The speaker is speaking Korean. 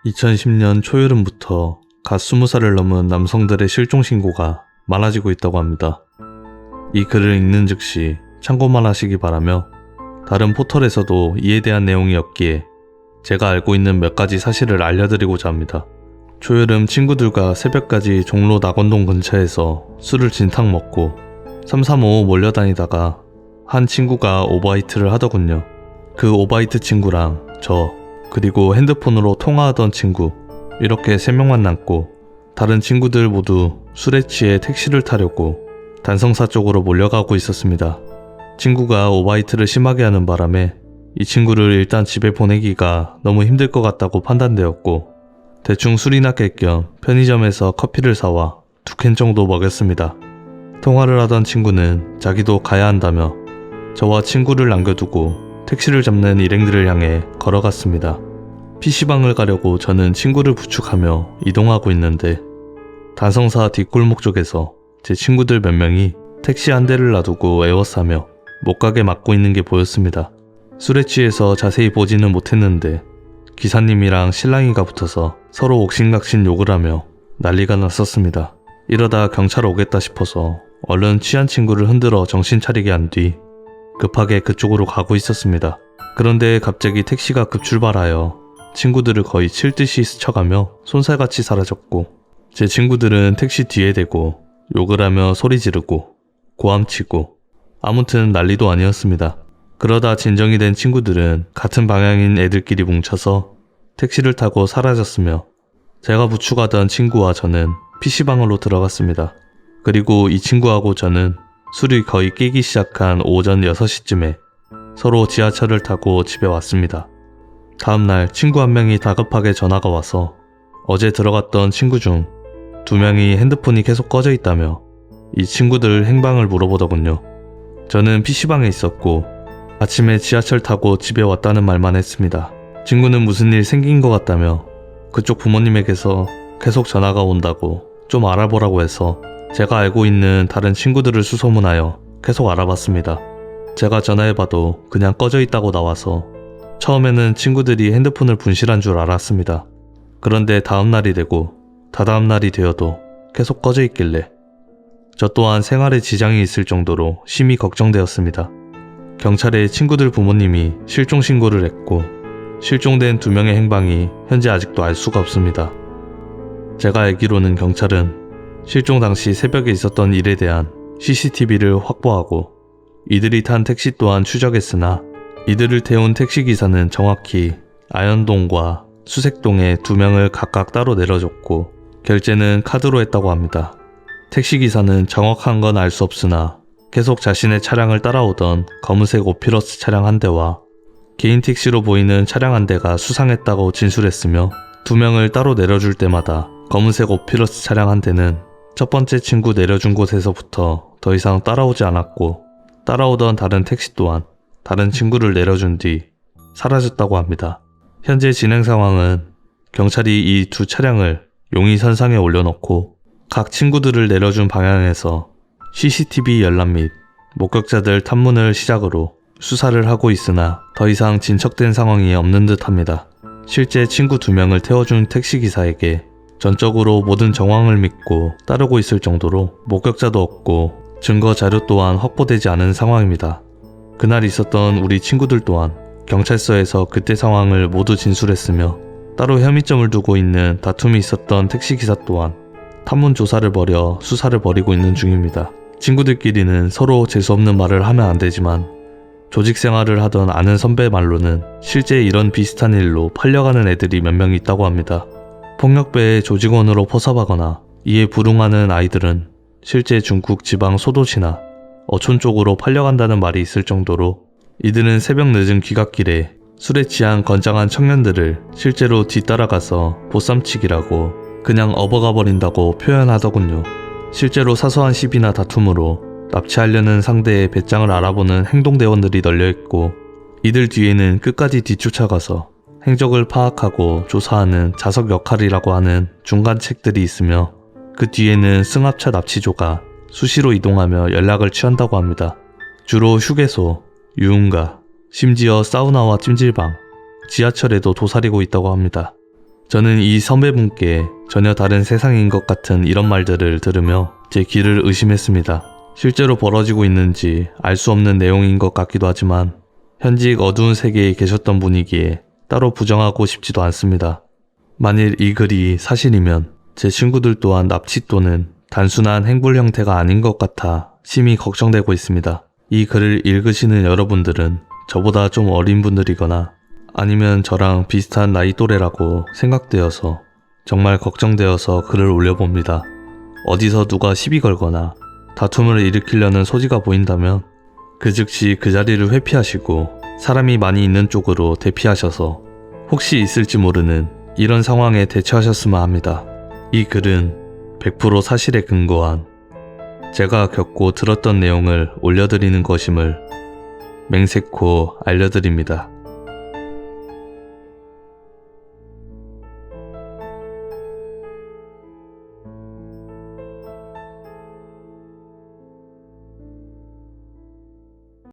2010년 초여름부터 갓 20살을 넘은 남성들의 실종 신고가 많아지고 있다고 합니다. 이 글을 읽는 즉시 참고만 하시기 바라며 다른 포털에서도 이에 대한 내용이 없기에 제가 알고 있는 몇 가지 사실을 알려드리고자 합니다. 초여름 친구들과 새벽까지 종로 낙원동 근처에서 술을 진탕 먹고 335 몰려다니다가 한 친구가 오버하이트를 하더군요. 그 오버하이트 친구랑 저 그리고 핸드폰으로 통화하던 친구 이렇게 3명만 남고 다른 친구들 모두 술에 취해 택시를 타려고 단성사 쪽으로 몰려가고 있었습니다. 친구가 오버하이트를 심하게 하는 바람에 이 친구를 일단 집에 보내기가 너무 힘들 것 같다고 판단되었고 대충 술이나 깰 겸 편의점에서 커피를 사와 2캔 정도 먹였습니다. 통화를 하던 친구는 자기도 가야 한다며 저와 친구를 남겨두고 택시를 잡는 일행들을 향해 걸어갔습니다. PC방을 가려고 저는 친구를 부축하며 이동하고 있는데 단성사 뒷골목 쪽에서 제 친구들 몇 명이 택시 한 대를 놔두고 에워싸며 못 가게 막고 있는 게 보였습니다. 술에 취해서 자세히 보지는 못했는데 기사님이랑 신랑이가 붙어서 서로 옥신각신 욕을 하며 난리가 났었습니다. 이러다 경찰 오겠다 싶어서 얼른 취한 친구를 흔들어 정신 차리게 한 뒤 급하게 그쪽으로 가고 있었습니다. 그런데 갑자기 택시가 급출발하여 친구들을 거의 칠 듯이 스쳐가며 손살같이 사라졌고 제 친구들은 택시 뒤에 대고 욕을 하며 소리 지르고 고함치고 아무튼 난리도 아니었습니다. 그러다 진정이 된 친구들은 같은 방향인 애들끼리 뭉쳐서 택시를 타고 사라졌으며 제가 부축하던 친구와 저는 PC방으로 들어갔습니다. 그리고 이 친구하고 저는 술이 거의 깨기 시작한 오전 6시쯤에 서로 지하철을 타고 집에 왔습니다. 다음날 친구 한 명이 다급하게 전화가 와서 어제 들어갔던 친구 중 2명이 핸드폰이 계속 꺼져 있다며 이 친구들 행방을 물어보더군요. 저는 PC방에 있었고 아침에 지하철 타고 집에 왔다는 말만 했습니다. 친구는 무슨 일 생긴 것 같다며 그쪽 부모님에게서 계속 전화가 온다고 좀 알아보라고 해서 제가 알고 있는 다른 친구들을 수소문하여 계속 알아봤습니다. 제가 전화해봐도 그냥 꺼져 있다고 나와서 처음에는 친구들이 핸드폰을 분실한 줄 알았습니다. 그런데 다음날이 되고 다다음날이 되어도 계속 꺼져 있길래 저 또한 생활에 지장이 있을 정도로 심히 걱정되었습니다. 경찰에 친구들 부모님이 실종 신고를 했고 실종된 2명의 행방이 현재 아직도 알 수가 없습니다. 제가 알기로는 경찰은 실종 당시 새벽에 있었던 일에 대한 CCTV를 확보하고 이들이 탄 택시 또한 추적했으나 이들을 태운 택시기사는 정확히 아현동과 수색동에 2명을 각각 따로 내려줬고 결제는 카드로 했다고 합니다. 택시기사는 정확한 건 알 수 없으나 계속 자신의 차량을 따라오던 검은색 오피러스 차량 한 대와 개인 택시로 보이는 차량 한 대가 수상했다고 진술했으며 2명을 따로 내려줄 때마다 검은색 오피러스 차량 한 대는 첫 번째 친구 내려준 곳에서부터 더 이상 따라오지 않았고 따라오던 다른 택시 또한 다른 친구를 내려준 뒤 사라졌다고 합니다. 현재 진행 상황은 경찰이 이 2 차량을 용의선상에 올려놓고 각 친구들을 내려준 방향에서 CCTV 열람 및 목격자들 탐문을 시작으로 수사를 하고 있으나 더 이상 진척된 상황이 없는 듯 합니다. 실제 친구 2명을 태워준 택시기사에게 전적으로 모든 정황을 믿고 따르고 있을 정도로 목격자도 없고 증거 자료 또한 확보되지 않은 상황입니다. 그날 있었던 우리 친구들 또한 경찰서에서 그때 상황을 모두 진술했으며 따로 혐의점을 두고 있는 다툼이 있었던 택시기사 또한 탐문 조사를 벌여 수사를 벌이고 있는 중입니다. 친구들끼리는 서로 재수없는 말을 하면 안 되지만 조직 생활을 하던 아는 선배 말로는 실제 이런 비슷한 일로 팔려가는 애들이 몇 명 있다고 합니다. 폭력배의 조직원으로 포섭하거나 이에 불응하는 아이들은 실제 중국 지방 소도시나 어촌 쪽으로 팔려간다는 말이 있을 정도로 이들은 새벽 늦은 귀갓길에 술에 취한 건장한 청년들을 실제로 뒤따라가서 보쌈치기라고 그냥 업어가 버린다고 표현하더군요. 실제로 사소한 시비나 다툼으로 납치하려는 상대의 배짱을 알아보는 행동대원들이 널려있고 이들 뒤에는 끝까지 뒤쫓아가서 행적을 파악하고 조사하는 자석 역할이라고 하는 중간책들이 있으며 그 뒤에는 승합차 납치조가 수시로 이동하며 연락을 취한다고 합니다. 주로 휴게소, 유흥가, 심지어 사우나와 찜질방, 지하철에도 도사리고 있다고 합니다. 저는 이 선배분께 전혀 다른 세상인 것 같은 이런 말들을 들으며 제 귀를 의심했습니다. 실제로 벌어지고 있는지 알 수 없는 내용인 것 같기도 하지만 현직 어두운 세계에 계셨던 분이기에 따로 부정하고 싶지도 않습니다. 만일 이 글이 사실이면 제 친구들 또한 납치 또는 단순한 행불 형태가 아닌 것 같아 심히 걱정되고 있습니다. 이 글을 읽으시는 여러분들은 저보다 좀 어린 분들이거나 아니면 저랑 비슷한 나이 또래라고 생각되어서 정말 걱정되어서 글을 올려봅니다. 어디서 누가 시비 걸거나 다툼을 일으키려는 소지가 보인다면 그 즉시 그 자리를 회피하시고 사람이 많이 있는 쪽으로 대피하셔서 혹시 있을지 모르는 이런 상황에 대처하셨으면 합니다. 이 글은 100% 사실에 근거한 제가 겪고 들었던 내용을 올려드리는 것임을 맹세코 알려드립니다.